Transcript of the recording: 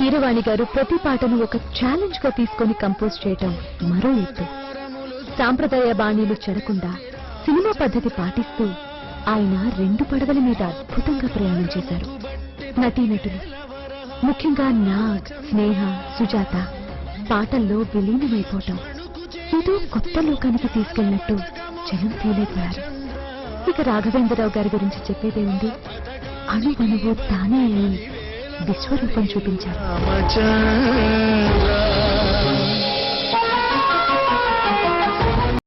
కీరవాణి గారు ప్రతి పాటను ఒక ఛాలెంజ్ గా తీసుకొని కంపోజ్ చేయటం మరో ఎత్తు. సాంప్రదాయ బాణీలు చెడకుండా సినిమా పద్ధతి పాటిస్తూ ఆయన 2 పడవల మీద అద్భుతంగా ప్రయాణం చేశారు. నటీనటులు ముఖ్యంగా నాగ్, స్నేహ, సుజాత పాటల్లో విలీనమైపోవటం ఏదో కొత్త లోకానికి తీసుకెళ్లినట్టు జనం ఫీల్ అయిపోయారు. ఇక రాఘవేంద్రరావు గారి గురించి చెప్పేదే ఉంది. అణువణువు తానే అయి విశ్వరూపం చూపించారు.